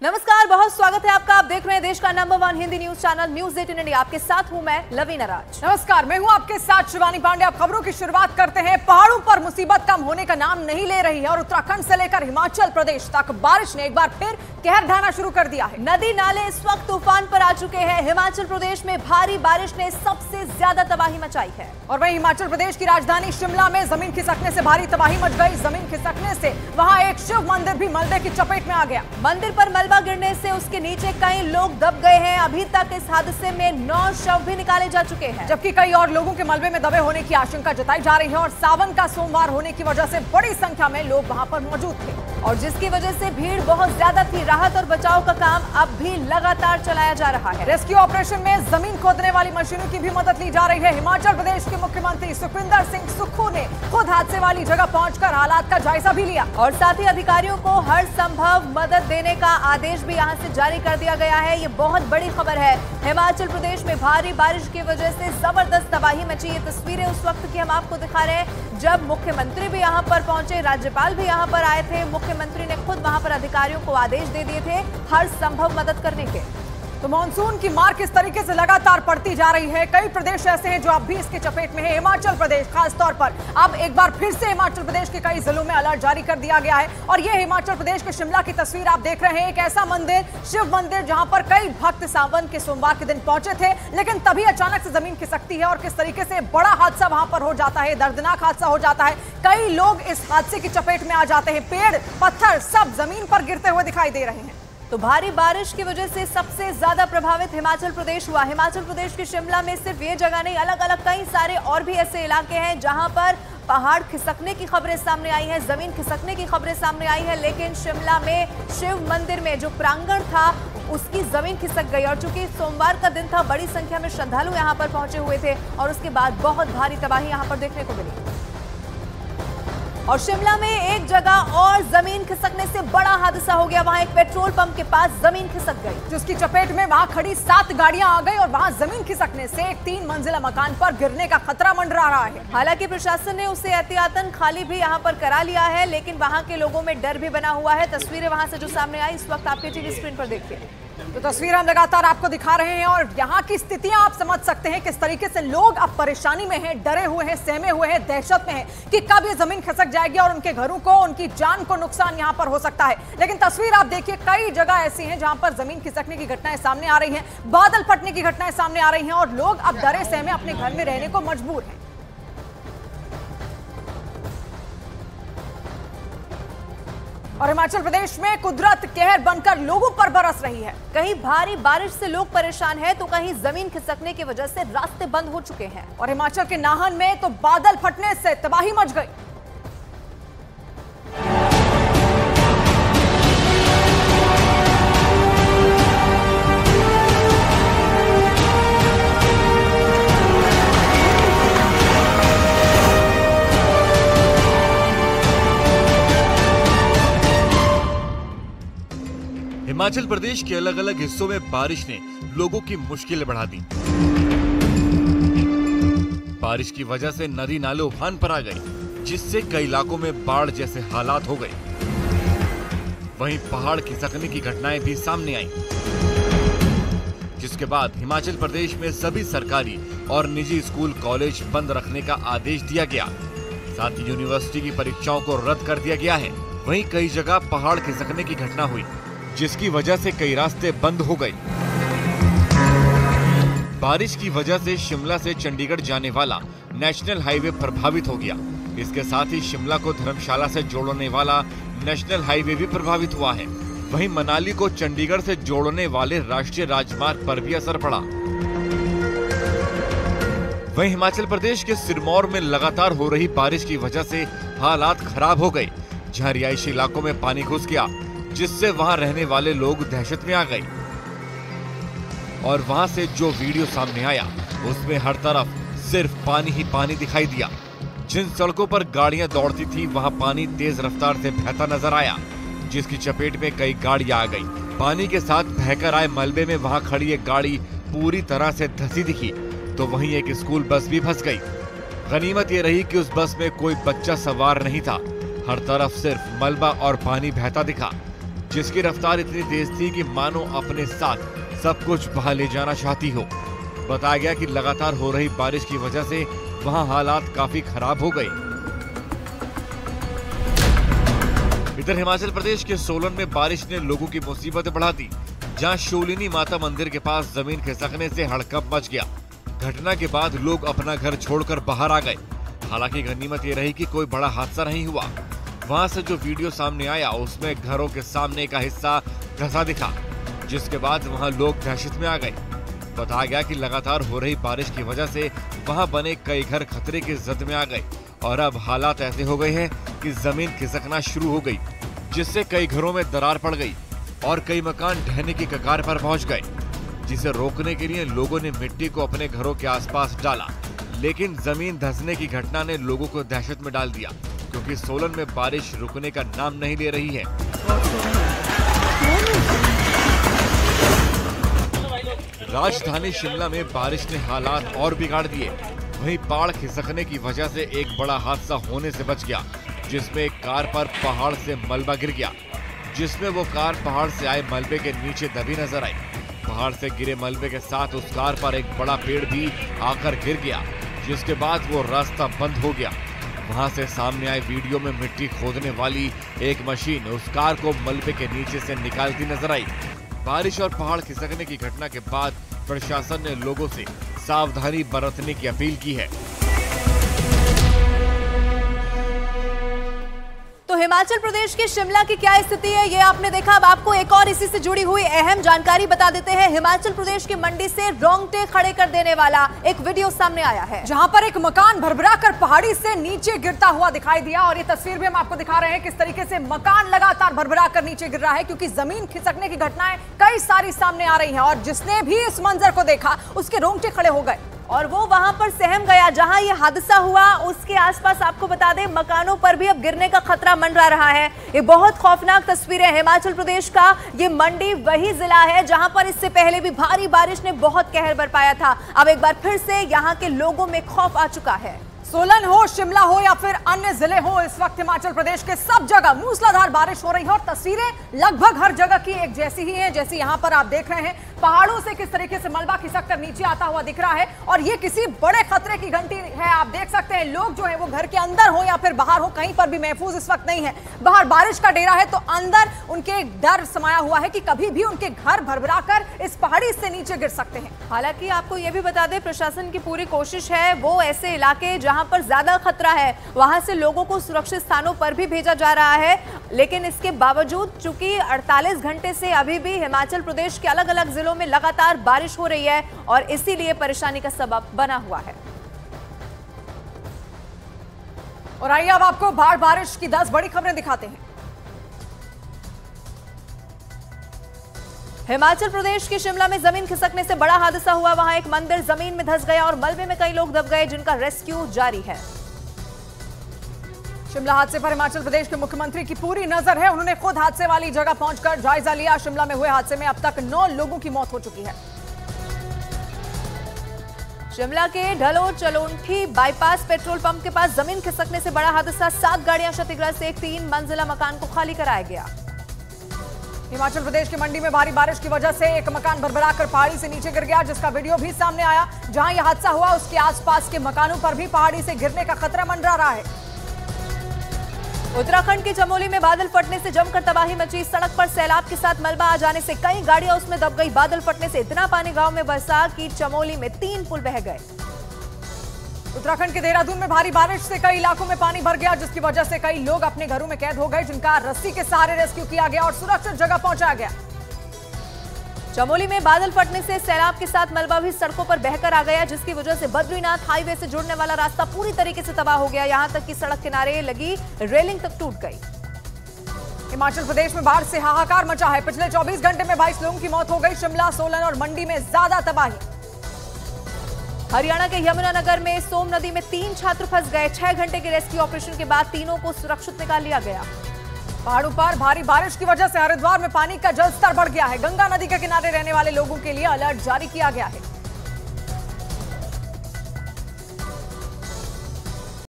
नमस्कार, बहुत स्वागत है आपका। आप देख रहे हैं देश का number 1 Hindi news channel news 18 India. आपके साथ हूं मैं लवीना राज। नमस्कार, मैं हूं आपके साथ शिवानी पांडे। अब खबरों की शुरुआत करते हैं। पहाड़ों पर मुसीबत कम होने का नाम नहीं ले रही है और उत्तराखंड से लेकर हिमाचल प्रदेश तक बारिश ने एक बार फिर कहर ढाना शुरू कर दिया है। नदी नाले इस वक्त तूफान पर आ चुके हैं। हिमाचल प्रदेश में भारी बारिश ने सबसे ज्यादा तबाही मचाई है। और वहीं हिमाचल प्रदेश की राजधानी शिमला में जमीन खिसकने से भारी तबाही मच गई। जमीन खिसकने से वहां एक शिव मंदिर भी मलबे की चपेट में आ गया। मंदिर पर मलबा गिरने से उसके नीचे कई लोग दब गए हैं। अभी तक इस हादसे में 9 शव भी निकाले जा चुके हैं, जबकि कई और लोगों के मलबे में दबे होने की आशंका जताई जा रही है। और सावन का सोमवार होने की वजह से बड़ी संख्या में लोग वहां पर मौजूद थे और जिसकी वजह से भीड़ बहुत ज्यादा थी। राहत और बचाव का काम अब भी लगातार चलाया जा रहा है। रेस्क्यू ऑपरेशन में जमीन खोदने वाली मशीनों की भी मदद ली जा रही है। हिमाचल प्रदेश के मुख्यमंत्री सुखविंदर सिंह सुक्खू ने खुद हादसे वाली जगह पहुंचकर हालात का जायजा भी लिया और साथ ही अधिकारियों को हर संभव मदद देने का आदेश भी यहां से जारी कर दिया गया है। ये बहुत बड़ी खबर है। हिमाचल प्रदेश में भारी बारिश की वजह से जबरदस्त तबाही मची। ये तस्वीरें उस वक्त की हम आपको दिखा रहे हैं जब मुख्यमंत्री भी यहां पर पहुंचे, राज्यपाल भी यहां पर आए थे। मुख्यमंत्री ने खुद वहां पर अधिकारियों को आदेश दे दिए थे हर संभव मदद करने के। तो मानसून की मार किस तरीके से लगातार पड़ती जा रही है। कई प्रदेश ऐसे हैं जो अब भी इसके चपेट में है। हिमाचल प्रदेश खास तौर पर अब एक बार फिर से हिमाचल प्रदेश के कई जिलों में अलर्ट जारी कर दिया गया है। और ये हिमाचल प्रदेश के शिमला की तस्वीर आप देख रहे हैं। एक ऐसा मंदिर, शिव मंदिर, जहां पर कई भक्त सावन के सोमवार के दिन पहुंचे थे, लेकिन तभी अचानक से जमीन खिसकती है और किस तरीके से बड़ा हादसा वहां पर हो जाता है, दर्दनाक हादसा हो जाता है। कई लोग इस हादसे की चपेट में आ जाते हैं। पेड़ पत्थर सब जमीन पर गिरते हुए दिखाई दे रहे हैं। तो भारी बारिश की वजह से सबसे ज्यादा प्रभावित हिमाचल प्रदेश हुआ। हिमाचल प्रदेश के शिमला में सिर्फ ये जगह नहीं, अलग अलग कई सारे और भी ऐसे इलाके हैं जहां पर पहाड़ खिसकने की खबरें सामने आई हैं, जमीन खिसकने की खबरें सामने आई हैं। लेकिन शिमला में शिव मंदिर में जो प्रांगण था उसकी जमीन खिसक गई और चूंकि सोमवार का दिन था, बड़ी संख्या में श्रद्धालु यहां पर पहुंचे हुए थे और उसके बाद बहुत भारी तबाही यहां पर देखने को मिली। और शिमला में एक जगह और जमीन खिसकने से बड़ा हादसा हो गया। वहां एक पेट्रोल पंप के पास जमीन खिसक गई, जिसकी चपेट में वहां खड़ी 7 गाड़ियां आ गई और वहां जमीन खिसकने से एक 3 मंजिला मकान पर गिरने का खतरा मंडरा रहा है। हालांकि प्रशासन ने उसे एहतियातन खाली भी यहां पर करा लिया है, लेकिन वहां के लोगों में डर भी बना हुआ है। तस्वीरें वहां से जो सामने आई इस वक्त आपके टीवी स्क्रीन पर देखिए। तो तस्वीर हम लगातार आपको दिखा रहे हैं और यहाँ की स्थितियां आप समझ सकते हैं किस तरीके से लोग अब परेशानी में हैं, डरे हुए हैं, सहमे हुए हैं, दहशत में हैं कि कब ये जमीन खिसक जाएगी और उनके घरों को, उनकी जान को नुकसान यहाँ पर हो सकता है। लेकिन तस्वीर आप देखिए, कई जगह ऐसी हैं जहां पर जमीन खिसकने की घटनाएं सामने आ रही हैं, बादल फटने की घटनाएं सामने आ रही हैं और लोग अब डरे सहमे अपने घर में रहने को मजबूर हैं। और हिमाचल प्रदेश में कुदरत कहर बनकर लोगों पर बरस रही है। कहीं भारी बारिश से लोग परेशान हैं तो कहीं जमीन खिसकने की वजह से रास्ते बंद हो चुके हैं। और हिमाचल के नाहन में तो बादल फटने से तबाही मच गई। हिमाचल प्रदेश के अलग अलग हिस्सों में बारिश ने लोगों की मुश्किलें बढ़ा दी। बारिश की वजह से नदी नाले उफान पर आ गए, जिससे कई इलाकों में बाढ़ जैसे हालात हो गए। वहीं पहाड़ खिसकने की घटनाएं भी सामने आईं, जिसके बाद हिमाचल प्रदेश में सभी सरकारी और निजी स्कूल कॉलेज बंद रखने का आदेश दिया गया। साथ ही यूनिवर्सिटी की परीक्षाओं को रद्द कर दिया गया है। वहीं कई जगह पहाड़ खिसकने की घटना हुई, जिसकी वजह से कई रास्ते बंद हो गए। बारिश की वजह से शिमला से चंडीगढ़ जाने वाला नेशनल हाईवे प्रभावित हो गया। इसके साथ ही शिमला को धर्मशाला से जोड़ने वाला नेशनल हाईवे भी प्रभावित हुआ है। वहीं मनाली को चंडीगढ़ से जोड़ने वाले राष्ट्रीय राजमार्ग पर भी असर पड़ा। वहीं हिमाचल प्रदेश के सिरमौर में लगातार हो रही बारिश की वजह से हालात खराब हो गए, जहां रिहायशी इलाकों में पानी घुस गया, जिससे वहां रहने वाले लोग दहशत में आ गए। और वहां से जो वीडियो सामने आया उसमें हर तरफ सिर्फ पानी ही पानी दिखाई दिया। जिन सड़कों पर गाड़ियां दौड़ती थी वहां पानी तेज रफ्तार से बहता नजर आया, जिसकी चपेट में कई गाड़ियां आ गई। पानी के साथ बहकर आए मलबे में वहां खड़ी एक गाड़ी पूरी तरह से धंसी दिखी, तो वहीं एक स्कूल बस भी फंस गई। गनीमत ये रही कि उस बस में कोई बच्चा सवार नहीं था। हर तरफ सिर्फ मलबा और पानी बहता दिखा। जिसकी रफ्तार इतनी तेज थी कि मानो अपने साथ सब कुछ बहा ले जाना चाहती हो। बताया गया कि लगातार हो रही बारिश की वजह से वहां हालात काफी खराब हो गए। इधर हिमाचल प्रदेश के सोलन में बारिश ने लोगों की मुसीबतें बढ़ा दी, जहां शूलिनी माता मंदिर के पास जमीन खिसकने से हड़कंप मच गया। घटना के बाद लोग अपना घर छोड़कर बाहर आ गए। हालांकि गनीमत ये रही कि कोई बड़ा हादसा नहीं हुआ। वहां से जो वीडियो सामने आया उसमें घरों के सामने का हिस्सा धंसा दिखा, जिसके बाद वहां लोग दहशत में आ गए। बताया गया कि लगातार हो रही बारिश की वजह से वहां बने कई घर खतरे की जद में आ गए और अब हालात ऐसे हो गए हैं कि जमीन खिसकना शुरू हो गई, जिससे कई घरों में दरार पड़ गई और कई मकान ढहने की कगार पर पहुंच गए। जिसे रोकने के लिए लोगों ने मिट्टी को अपने घरों के आसपास डाला, लेकिन जमीन धंसने की घटना ने लोगों को दहशत में डाल दिया, क्योंकि सोलन में बारिश रुकने का नाम नहीं ले रही है। राजधानी शिमला में बारिश ने हालात और बिगाड़ दिए। वहीं पहाड़ खिसकने की वजह से एक बड़ा हादसा होने से बच गया, जिसमें एक कार पर पहाड़ से मलबा गिर गया, जिसमें वो कार पहाड़ से आए मलबे के नीचे दबी नजर आई। पहाड़ से गिरे मलबे के साथ उस कार पर एक बड़ा पेड़ भी आकर गिर गया, जिसके बाद वो रास्ता बंद हो गया। वहां से सामने आए वीडियो में मिट्टी खोदने वाली एक मशीन उस कार को मलबे के नीचे से निकालती नजर आई। बारिश और पहाड़ खिसकने की घटना के बाद प्रशासन ने लोगों से सावधानी बरतने की अपील की है। तो हिमाचल प्रदेश के शिमला की क्या स्थिति है ये आपने देखा। अब आपको एक और इसी से जुड़ी हुई अहम जानकारी बता देते हैं। हिमाचल प्रदेश की मंडी से रोंगटे खड़े कर देने वाला एक वीडियो सामने आया है, जहां पर एक मकान भरभरा कर पहाड़ी से नीचे गिरता हुआ दिखाई दिया। और ये तस्वीर भी हम आपको दिखा रहे हैं किस तरीके से मकान लगातार भरभरा कर नीचे गिर रहा है, क्योंकि जमीन खिसकने की घटनाएं कई सारी सामने आ रही हैं। और जिसने भी इस मंजर को देखा उसके रोंगटे खड़े हो गए और वो वहां पर सहम गया जहां ये हादसा हुआ। उसके आसपास आपको बता दें मकानों पर भी अब गिरने का खतरा मंडरा रहा है। ये बहुत खौफनाक तस्वीर है। हिमाचल प्रदेश का ये मंडी वही जिला है जहां पर इससे पहले भी भारी बारिश ने बहुत कहर बरपाया था। अब एक बार फिर से यहां के लोगों में खौफ आ चुका है। सोलन हो, शिमला हो या फिर अन्य जिले हो, इस वक्त हिमाचल प्रदेश के सब जगह मूसलाधार बारिश हो रही है और तस्वीरें लगभग हर जगह की एक जैसी ही हैं। जैसे यहाँ पर आप देख रहे हैं पहाड़ों से किस तरीके से मलबा खिसक कर नीचे आता हुआ दिख रहा है और ये किसी बड़े खतरे की घंटी है। आप देख सकते हैं लोग जो है वो घर के अंदर हो या फिर बाहर हो, कहीं पर भी महफूज इस वक्त नहीं है। बाहर बारिश का डेरा है तो अंदर उनके डर समाया हुआ है कि कभी भी उनके घर भरभरा कर इस पहाड़ी से नीचे गिर सकते हैं। हालांकि आपको यह भी बता दें प्रशासन की पूरी कोशिश है वो ऐसे इलाके जहां पर ज्यादा खतरा है वहां से लोगों को सुरक्षित स्थानों पर भी भेजा जा रहा है। लेकिन इसके बावजूद चूंकि 48 घंटे से अभी भी हिमाचल प्रदेश के अलग अलग जिलों में लगातार बारिश हो रही है और इसीलिए परेशानी का सबब बना हुआ है। और आइए अब आपको बाढ़ बारिश की 10 बड़ी खबरें दिखाते हैं। हिमाचल प्रदेश के शिमला में जमीन खिसकने से बड़ा हादसा हुआ। वहां एक मंदिर जमीन में धंस गया और मलबे में कई लोग दब गए जिनका रेस्क्यू जारी है। शिमला हादसे पर हिमाचल प्रदेश के मुख्यमंत्री की पूरी नजर है। उन्होंने खुद हादसे वाली जगह पहुंचकर जायजा लिया। शिमला में हुए हादसे में अब तक 9 लोगों की मौत हो चुकी है। शिमला के ढलोर चलोंठी बाईपास पेट्रोल पंप के पास जमीन खिसकने से बड़ा हादसा। 7 गाड़ियां क्षतिग्रस्त, एक 3 मंजिला मकान को खाली कराया गया। हिमाचल प्रदेश की मंडी में भारी बारिश की वजह से एक मकान भरभरा कर पहाड़ी से नीचे गिर गया, जिसका वीडियो भी सामने आया। जहां यह हादसा हुआ उसके आसपास के मकानों पर भी पहाड़ी से गिरने का खतरा मंडरा रहा है। उत्तराखंड के चमोली में बादल फटने से जमकर तबाही मची। सड़क पर सैलाब के साथ मलबा आ जाने से कई गाड़ियां उसमें दब गई। बादल फटने से इतना पानी गांव में बरसा कि चमोली में 3 पुल बह गए। उत्तराखंड के देहरादून में भारी बारिश से कई इलाकों में पानी भर गया, जिसकी वजह से कई लोग अपने घरों में कैद हो गए, जिनका रस्सी के सहारे रेस्क्यू किया गया और सुरक्षित जगह पहुंचाया गया। चमोली में बादल फटने से सैलाब के साथ मलबा भी सड़कों पर बहकर आ गया, जिसकी वजह से बद्रीनाथ हाईवे से जुड़ने वाला रास्ता पूरी तरीके से तबाह हो गया। यहां तक कि सड़क किनारे लगी रेलिंग तक टूट गई। हिमाचल प्रदेश में बाढ़ से हाहाकार मचा है। पिछले 24 घंटे में 22 लोगों की मौत हो गई। शिमला, सोलन और मंडी में ज्यादा तबाही। हरियाणा के यमुनानगर में सोम नदी में 3 छात्र फंस गए। 6 घंटे के रेस्क्यू ऑपरेशन के बाद तीनों को सुरक्षित निकाल लिया गया। पहाड़ों पर भारी बारिश की वजह से हरिद्वार में पानी का जलस्तर बढ़ गया है। गंगा नदी के किनारे रहने वाले लोगों के लिए अलर्ट जारी किया गया है।